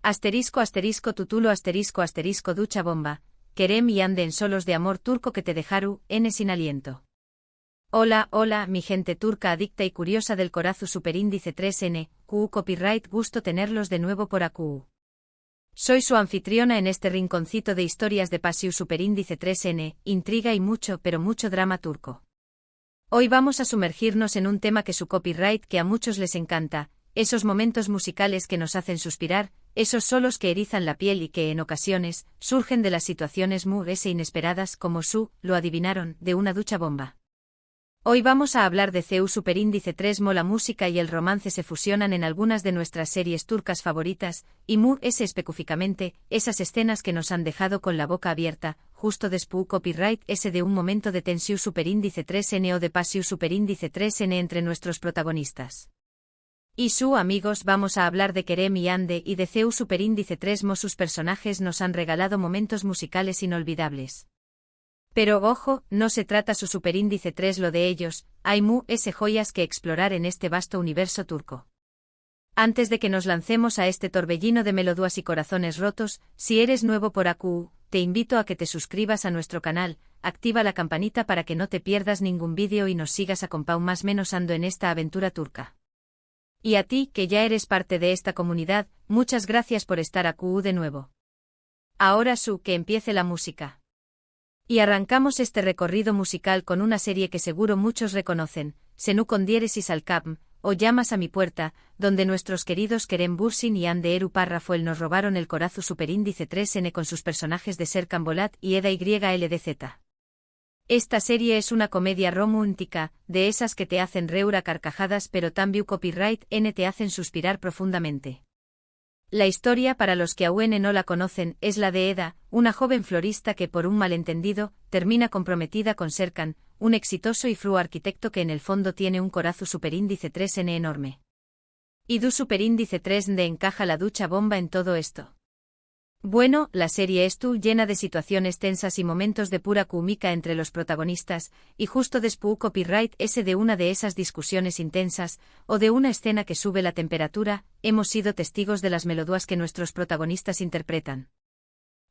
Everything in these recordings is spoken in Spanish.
Asterisco asterisco tutulo asterisco asterisco ducha bomba, Kerem y Ande en solos de amor turco que te dejaru, n sin aliento. Hola, hola, mi gente turca adicta y curiosa del corazu superíndice 3N, QU copyright gusto tenerlos de nuevo por AQU. Soy su anfitriona en este rinconcito de historias de Pasiu superíndice 3N, intriga y mucho pero mucho drama turco. Hoy vamos a sumergirnos en un tema que su copyright que a muchos les encanta, esos momentos musicales que nos hacen suspirar, esos solos que erizan la piel y que en ocasiones surgen de las situaciones muy inesperadas como lo adivinaron, de una ducha bomba. Hoy vamos a hablar de CU superíndice 3 la música y el romance se fusionan en algunas de nuestras series turcas favoritas, y específicamente, esas escenas que nos han dejado con la boca abierta, justo después copyright de un momento de tensión superíndice 3N o de pasiu superíndice 3N entre nuestros protagonistas. Y amigos, vamos a hablar de Kerem y Ande y de CU superíndice 3 sus personajes nos han regalado momentos musicales inolvidables. Pero ojo, no se trata su superíndice 3 lo de ellos, hay joyas que explorar en este vasto universo turco. Antes de que nos lancemos a este torbellino de melodías y corazones rotos, si eres nuevo por AQU, te invito a que te suscribas a nuestro canal, activa la campanita para que no te pierdas ningún vídeo y nos sigas más menos ando en esta aventura turca. Y a ti, que ya eres parte de esta comunidad, muchas gracias por estar AQU de nuevo. Ahora que empiece la música. Y arrancamos este recorrido musical con una serie que seguro muchos reconocen, Senu con diéresis al Capm, o Llamas a mi puerta, donde nuestros queridos Kerem Bürsin y Ande Eru Parrafuel nos robaron el corazu superíndice 3N con sus personajes de Serkan Bolat y Eda YLDZ. Esta serie es una comedia romántica, de esas que te hacen reír a carcajadas pero también copyright N te hacen suspirar profundamente. La historia, para los que aún no la conocen, es la de Eda, una joven florista que por un malentendido, termina comprometida con Serkan, un exitoso y fru arquitecto que en el fondo tiene un corazu superíndice 3N enorme. ¿Y du superíndice 3N encaja la ducha bomba en todo esto? Bueno, la serie es llena de situaciones tensas y momentos de pura cómica entre los protagonistas, y justo después copyright de una de esas discusiones intensas, o de una escena que sube la temperatura, hemos sido testigos de las melodías que nuestros protagonistas interpretan.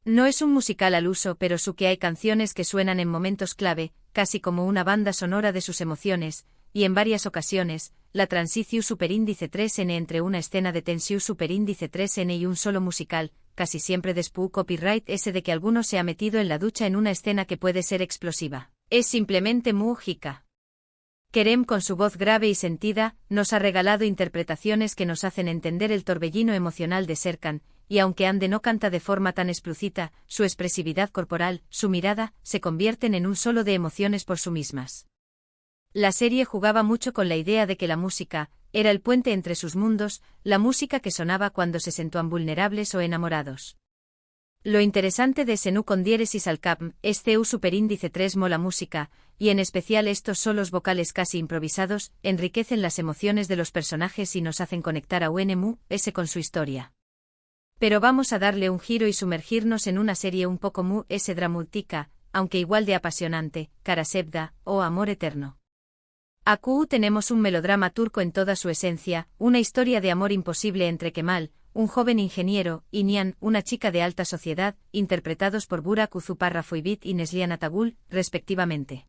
No es un musical al uso pero que hay canciones que suenan en momentos clave, casi como una banda sonora de sus emociones, y en varias ocasiones, la transición superíndice 3N entre una escena de tensión superíndice 3N y un solo musical, casi siempre después copyright de que alguno se ha metido en la ducha en una escena que puede ser explosiva. Es simplemente música. Kerem con su voz grave y sentida, nos ha regalado interpretaciones que nos hacen entender el torbellino emocional de Serkan, y aunque Ande no canta de forma tan explícita, su expresividad corporal, su mirada, se convierten en un solo de emociones por sí mismas. La serie jugaba mucho con la idea de que la música era el puente entre sus mundos, la música que sonaba cuando se sentían vulnerables o enamorados. Lo interesante de Senu con diéresis al Capm es CU superíndice 3 la música, y en especial estos solos vocales casi improvisados, enriquecen las emociones de los personajes y nos hacen conectar a UNMU con su historia. Pero vamos a darle un giro y sumergirnos en una serie un poco dramática, aunque igual de apasionante, Karasevda, o Amor Eterno. AQU tenemos un melodrama turco en toda su esencia, una historia de amor imposible entre Kemal, un joven ingeniero, y Nihan, una chica de alta sociedad, interpretados por Burak Uzuparrafoibit y Neslihan Atagul, respectivamente.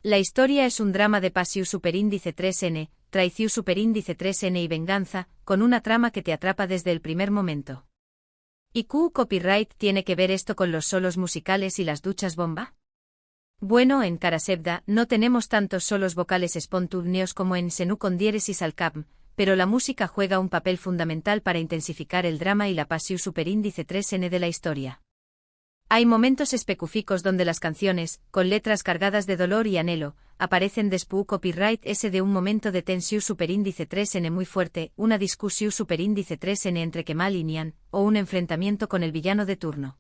La historia es un drama de pasiu superíndice 3N, traición superíndice 3N y venganza, con una trama que te atrapa desde el primer momento. ¿Y copyright tiene que ver esto con los solos musicales y las duchas bomba? Bueno, en Karasevda no tenemos tantos solos vocales espontáneos como en Senu con diéresis al Capm, pero la música juega un papel fundamental para intensificar el drama y la pasiu superíndice 3N de la historia. Hay momentos específicos donde las canciones, con letras cargadas de dolor y anhelo, aparecen después copyright de un momento de tensión superíndice 3N muy fuerte, una discusión superíndice 3N entre Kemal y Nihan, o un enfrentamiento con el villano de turno.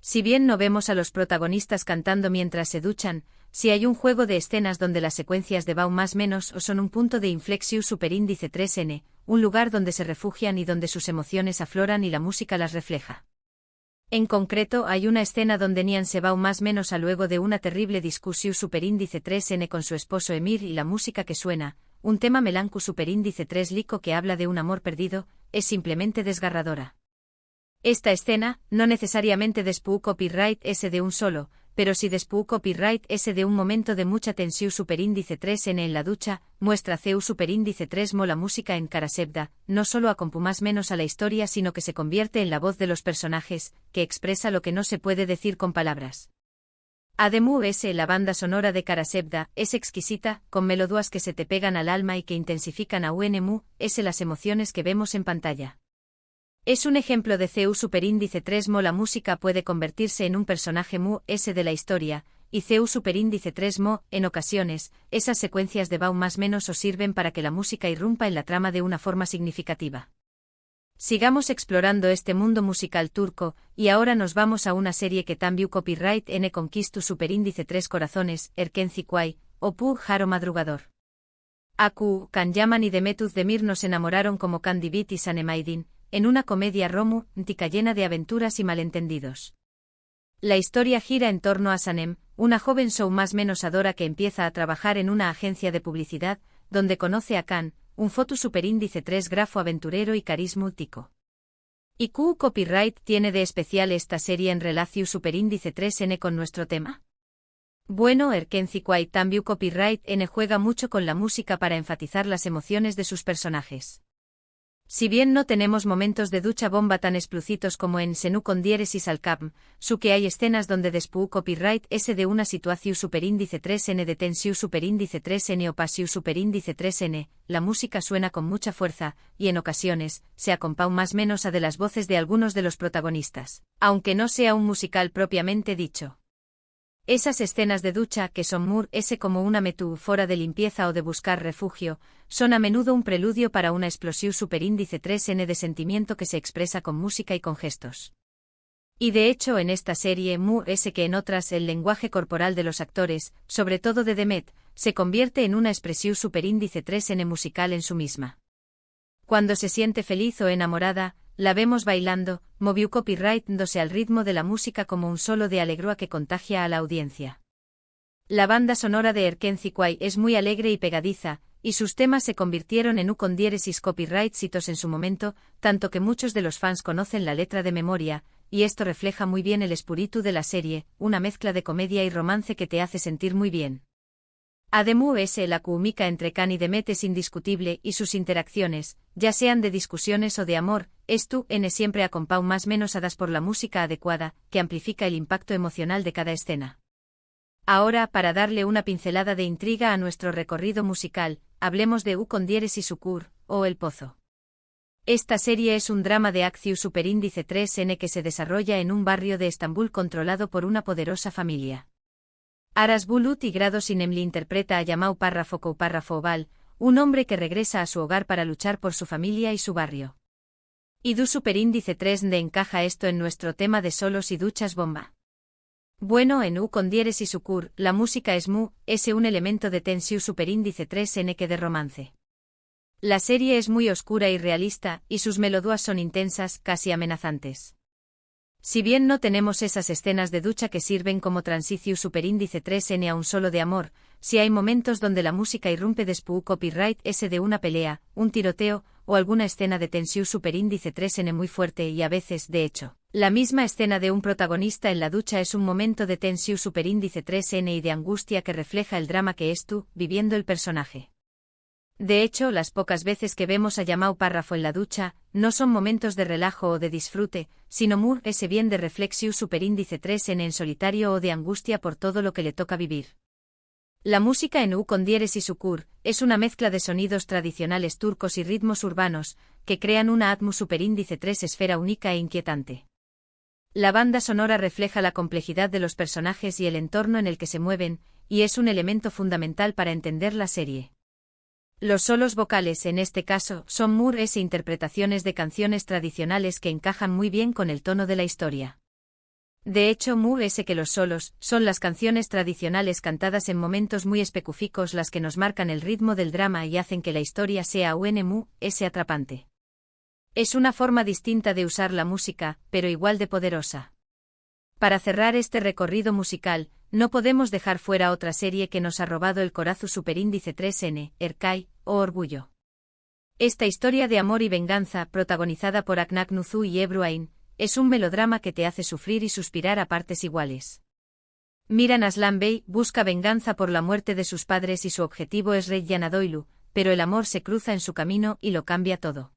Si bien no vemos a los protagonistas cantando mientras se duchan, sí hay un juego de escenas donde las secuencias de más menos o son un punto de inflexión superíndice 3N, un lugar donde se refugian y donde sus emociones afloran y la música las refleja. En concreto, hay una escena donde Nihan se va más menos a luego de una terrible discusión superíndice 3N con su esposo Emir y la música que suena, un tema melanco superíndice 3 lico que habla de un amor perdido, es simplemente desgarradora. Esta escena, no necesariamente despú copyright S de un solo, pero si despú copyright S de un momento de mucha tensión superíndice 3N en la ducha, muestra CU superíndice 3 mo la música en Karasebda, no solo acompu más menos a la historia sino que se convierte en la voz de los personajes, que expresa lo que no se puede decir con palabras. Además la banda sonora de Karasebda, es exquisita, con melodías que se te pegan al alma y que intensifican a UNMU, las emociones que vemos en pantalla. Es un ejemplo de CU superíndice 3 mo la música puede convertirse en un personaje mu S de la historia, y CU superíndice 3 mo, en ocasiones, esas secuencias de BAU más menos o sirven para que la música irrumpa en la trama de una forma significativa. Sigamos explorando este mundo musical turco, y ahora nos vamos a una serie que también copyright N conquistu superíndice 3 corazones, Erken Zikway, o Pu Jaro Madrugador. Aku, Kan Yaman y Demetuz Demir nos enamoraron como Kandibit y Sanemaidin, en una comedia romu, ntica llena de aventuras y malentendidos. La historia gira en torno a Sanem, una joven showmás-menos-adora que empieza a trabajar en una agencia de publicidad, donde conoce a Kan, un foto superíndice 3 grafo aventurero y carismútico. ¿Y Q copyright tiene de especial esta serie en relación superíndice 3N con nuestro tema? Bueno, Erken Zikway también copyright N juega mucho con la música para enfatizar las emociones de sus personajes. Si bien no tenemos momentos de ducha bomba tan explícitos como en Senu con diéresis al Capm, su que hay escenas donde despú copyright S de una situación superíndice 3N de tensión superíndice 3N o pasión superíndice 3N, la música suena con mucha fuerza, y en ocasiones, se acompaña más menos a de las voces de algunos de los protagonistas, aunque no sea un musical propiamente dicho. Esas escenas de ducha que son mur S como una metáfora de limpieza o de buscar refugio, son a menudo un preludio para una explosión superíndice 3N de sentimiento que se expresa con música y con gestos. Y de hecho en esta serie mur S que en otras el lenguaje corporal de los actores, sobre todo de Demet, se convierte en una expresión superíndice 3N musical en su misma. Cuando se siente feliz o enamorada, la vemos bailando, movió copyright dándose al ritmo de la música como un solo de alegría que contagia a la audiencia. La banda sonora de Erken Zikway es muy alegre y pegadiza, y sus temas se convirtieron en con diéresis copyright citos en su momento, tanto que muchos de los fans conocen la letra de memoria, y esto refleja muy bien el espíritu de la serie, una mezcla de comedia y romance que te hace sentir muy bien. Además la química entre Kan y Demet es indiscutible y sus interacciones, ya sean de discusiones o de amor, siempre acompaña más menos hadas por la música adecuada, que amplifica el impacto emocional de cada escena. Ahora, para darle una pincelada de intriga a nuestro recorrido musical, hablemos de U con diéresis Ukur, o El Pozo. Esta serie es un drama de acción superíndice 3N que se desarrolla en un barrio de Estambul controlado por una poderosa familia. Aras Bulut y Grado Sinemli interpreta a Yamau Párrafo Oval, un hombre que regresa a su hogar para luchar por su familia y su barrio. Y du superíndice 3 de encaja esto en nuestro tema de solos y duchas bomba. Bueno, en U con diéresis Ukur, la música es un elemento de tensión superíndice 3N que de romance. La serie es muy oscura y realista, y sus melodías son intensas, casi amenazantes. Si bien no tenemos esas escenas de ducha que sirven como transición superíndice 3N a un solo de amor, sí hay momentos donde la música irrumpe despú copyright S de una pelea, un tiroteo, o alguna escena de tensión superíndice 3N muy fuerte y a veces, de hecho, la misma escena de un protagonista en la ducha es un momento de tensión superíndice 3N y de angustia que refleja el drama que viviendo el personaje. De hecho, las pocas veces que vemos a Yamau Párrafo en la ducha, no son momentos de relajo o de disfrute, sino ese bien de reflexión superíndice 3N en solitario o de angustia por todo lo que le toca vivir. La música en U con diéresis Ukur es una mezcla de sonidos tradicionales turcos y ritmos urbanos, que crean una atmósfera superíndice 3 esfera única e inquietante. La banda sonora refleja la complejidad de los personajes y el entorno en el que se mueven, y es un elemento fundamental para entender la serie. Los solos vocales en este caso son interpretaciones de canciones tradicionales que encajan muy bien con el tono de la historia. De hecho, que los solos son las canciones tradicionales cantadas en momentos muy específicos las que nos marcan el ritmo del drama y hacen que la historia sea atrapante. Es una forma distinta de usar la música, pero igual de poderosa. Para cerrar este recorrido musical, no podemos dejar fuera otra serie que nos ha robado el corazón superíndice 3N, Erkay, o Orgullo. Esta historia de amor y venganza, protagonizada por Aknak Nuzu y Ebru Ain, es un melodrama que te hace sufrir y suspirar a partes iguales. Miran Aslan Bey busca venganza por la muerte de sus padres y su objetivo es Reggiana Doilu, pero el amor se cruza en su camino y lo cambia todo.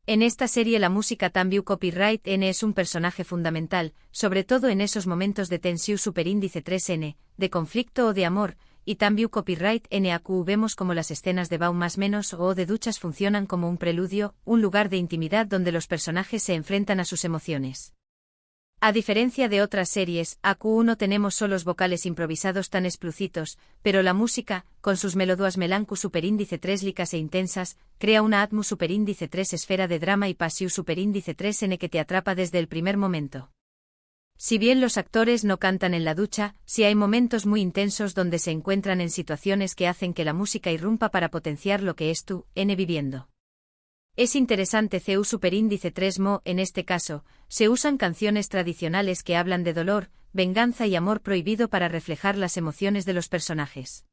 En esta serie la música Tambiu Copyright N es un personaje fundamental, sobre todo en esos momentos de tensión superíndice 3N, de conflicto o de amor, y Tambiu Copyright NAQ vemos como las escenas de Bau más menos o de duchas funcionan como un preludio, un lugar de intimidad donde los personajes se enfrentan a sus emociones. A diferencia de otras series, AQ no tenemos solos vocales improvisados tan explícitos, pero la música, con sus melodías melancu superíndice 3 licas e intensas, crea una atmu superíndice 3 esfera de drama y pasiu superíndice 3N que te atrapa desde el primer momento. Si bien los actores no cantan en la ducha, sí hay momentos muy intensos donde se encuentran en situaciones que hacen que la música irrumpa para potenciar lo que es tú, N viviendo. Es interesante CU superíndice 3 Mo, en este caso, se usan canciones tradicionales que hablan de dolor, venganza y amor prohibido para reflejar las emociones de los personajes.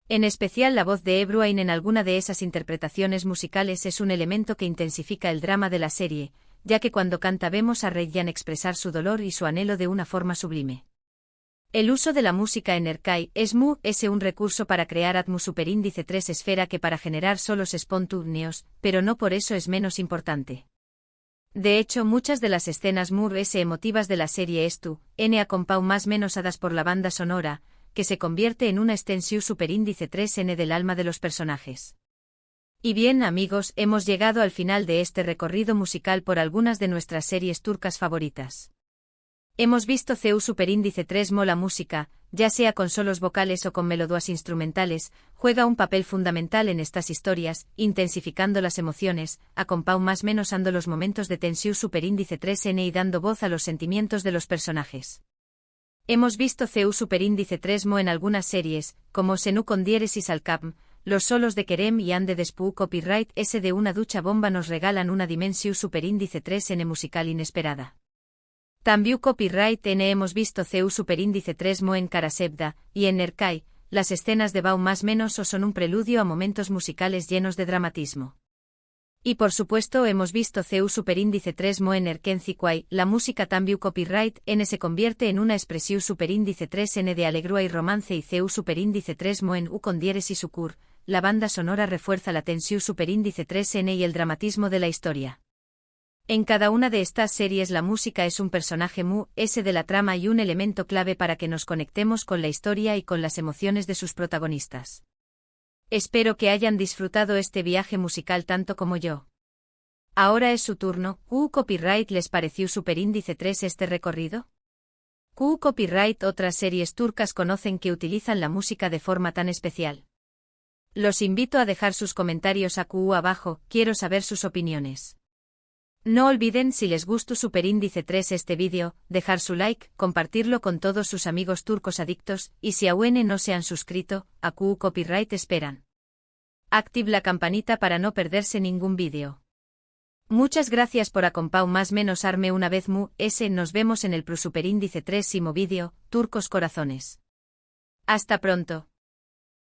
En especial la voz de Ebruin en alguna de esas interpretaciones musicales es un elemento que intensifica el drama de la serie, ya que cuando canta vemos a Reggiana expresar su dolor y su anhelo de una forma sublime. El uso de la música en Erkai es un recurso para crear atmu superíndice 3 esfera que para generar solos espontáneos, pero no por eso es menos importante. De hecho, muchas de las escenas emotivas de la serie Estu, N a compau más menos hadas por la banda sonora, que se convierte en una extensión superíndice 3N del alma de los personajes. Y bien, amigos, hemos llegado al final de este recorrido musical por algunas de nuestras series turcas favoritas. Hemos visto CU superíndice 3 Mo. La música, ya sea con solos vocales o con melodías instrumentales, juega un papel fundamental en estas historias, intensificando las emociones, acompau más menos ando los momentos de tensión superíndice 3N y dando voz a los sentimientos de los personajes. Hemos visto CU superíndice 3 Mo en algunas series, como Senu con diéresis al Capm, los solos de Kerem y Ande Despu Copyright S de una ducha bomba nos regalan una dimensión superíndice 3N musical inesperada. También Copyright N hemos visto CU superíndice 3 Mo en Karasebda, y en Erkai, las escenas de Bau más menos o son un preludio a momentos musicales llenos de dramatismo. Y por supuesto hemos visto CU superíndice 3 Mo en Erkenzikwai, la música También Copyright N se convierte en una expresión superíndice 3N de alegrua y romance y CU superíndice 3 Mo en U con diéresis ukur, la banda sonora refuerza la tensión superíndice 3N y el dramatismo de la historia. En cada una de estas series la música es un personaje S de la trama y un elemento clave para que nos conectemos con la historia y con las emociones de sus protagonistas. Espero que hayan disfrutado este viaje musical tanto como yo. Ahora es su turno. ¿Q Copyright les pareció superíndice 3 este recorrido? ¿Q Copyright otras series turcas conocen que utilizan la música de forma tan especial? Los invito a dejar sus comentarios a Q abajo, quiero saber sus opiniones. No olviden si les gustó superíndice 3 este vídeo, dejar su like, compartirlo con todos sus amigos turcos adictos, y si aún no se han suscrito, a Q Copyright esperan. Active la campanita para no perderse ningún vídeo. Muchas gracias por acompau más menos arme una vez nos vemos en el superíndice 3 vídeo, turcos corazones. Hasta pronto.